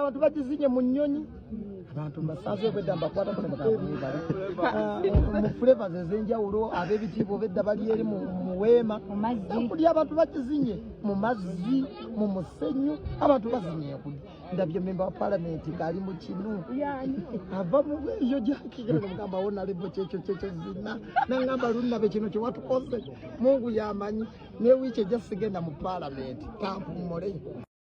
abantu bakizinye mu nnyonyi abantu basaze kwedda mbakwata kule mukabula mu flavors ezenjawulo ab'ebitiibwa obedda bali eri mu weema kuli abantu bakizinye mu mazzi mu musenyu abantu bazinye kuli ndabye memba wa palamenti kali mu kinu ava mu bweyo gyakigala mugamba wona lebo kyekyo zina nangamba lunnabe kino kye watukoze Mungu yamanyi ne wiiki ejja sigenda mu palamenti tampumule